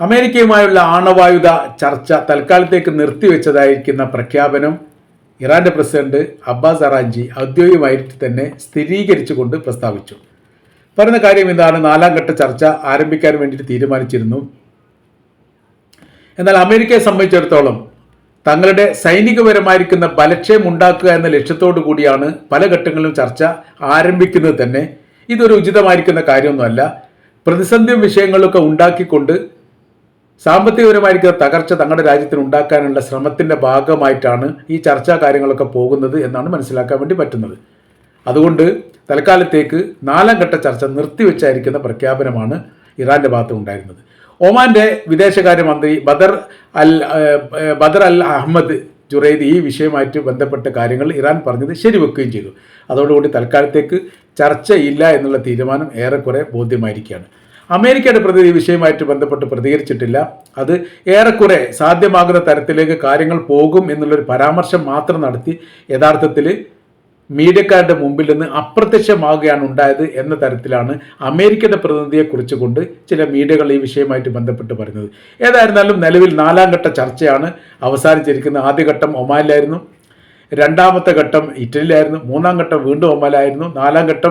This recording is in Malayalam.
അമേരിക്കയുമായുള്ള ആണവായുധ ചർച്ച തൽക്കാലത്തേക്ക് നിർത്തിവെച്ചതായിരിക്കുന്ന പ്രഖ്യാപനം ഇറാന്റെ പ്രസിഡന്റ് അബ്ബാസ് അറാഞ്ചി ഔദ്യോഗികമായിട്ട് തന്നെ സ്ഥിരീകരിച്ചുകൊണ്ട് പ്രസ്താവിച്ചു. പറയുന്ന കാര്യം ഇതാണ്: നാലാം ഘട്ട ചർച്ച ആരംഭിക്കാൻ വേണ്ടിയിട്ട് തീരുമാനിച്ചിരുന്നു. എന്നാൽ അമേരിക്കയെ സംബന്ധിച്ചിടത്തോളം തങ്ങളുടെ സൈനികപരമായിരിക്കുന്ന ബലക്ഷയം ഉണ്ടാക്കുക എന്ന ലക്ഷ്യത്തോടു കൂടിയാണ് പല ഘട്ടങ്ങളിലും ചർച്ച ആരംഭിക്കുന്നത് തന്നെ. ഇതൊരു ഉചിതമായിരിക്കുന്ന കാര്യമൊന്നുമല്ല. പ്രതിസന്ധി വിഷയങ്ങളൊക്കെ ഉണ്ടാക്കിക്കൊണ്ട് സാമ്പത്തികപരമായിരിക്കുന്ന തകർച്ച തങ്ങളുടെ രാജ്യത്തിന് ഉണ്ടാക്കാനുള്ള ശ്രമത്തിൻ്റെ ഭാഗമായിട്ടാണ് ഈ ചർച്ചാ കാര്യങ്ങളൊക്കെ പോകുന്നത് എന്നാണ് മനസ്സിലാക്കാൻ വേണ്ടി പറ്റുന്നത്. അതുകൊണ്ട് തൽക്കാലത്തേക്ക് നാലാം ഘട്ട ചർച്ച നിർത്തിവെച്ചായിരിക്കുന്ന പ്രഖ്യാപനമാണ് ഇറാന്റെ ഭാഗത്ത് ഉണ്ടായിരുന്നത്. ഒമാന്റെ വിദേശകാര്യമന്ത്രി ബദർ അൽ അഹമ്മദ് ജുറൈദി ഈ വിഷയമായിട്ട് ബന്ധപ്പെട്ട കാര്യങ്ങൾ ഇറാൻ പറഞ്ഞത് ശരിവെക്കുകയും ചെയ്തു. അതോടുകൂടി തൽക്കാലത്തേക്ക് ചർച്ചയില്ല എന്നുള്ള തീരുമാനം ഏറെക്കുറെ ബോധ്യമായിരിക്കുകയാണ്. അമേരിക്കയുടെ പ്രതിനിധി ഈ വിഷയമായിട്ട് ബന്ധപ്പെട്ട് പ്രതികരിച്ചിട്ടില്ല. അത് ഏറെക്കുറെ സാധ്യമാകുന്ന തരത്തിലേക്ക് കാര്യങ്ങൾ പോകും എന്നുള്ളൊരു പരാമർശം മാത്രം നടത്തി യഥാർത്ഥത്തിൽ മീഡിയക്കാരുടെ മുമ്പിൽ നിന്ന് അപ്രത്യക്ഷമാകുകയാണ് ഉണ്ടായത് എന്ന തരത്തിലാണ് അമേരിക്കയുടെ പ്രതിനിധിയെ കുറിച്ചുകൊണ്ട് ചില മീഡിയകൾ ഈ വിഷയമായിട്ട് ബന്ധപ്പെട്ട് പറയുന്നത്. ഏതായിരുന്നാലും നിലവിൽ നാലാം ഘട്ട ചർച്ചയാണ് അവസാനിച്ചിരിക്കുന്നത്. ആദ്യഘട്ടം ഒമാനിലായിരുന്നു, രണ്ടാമത്തെ ഘട്ടം ഇറ്റലിയിലായിരുന്നു, മൂന്നാം ഘട്ടം വീണ്ടും ഒമാനിലായിരുന്നു, നാലാം ഘട്ടം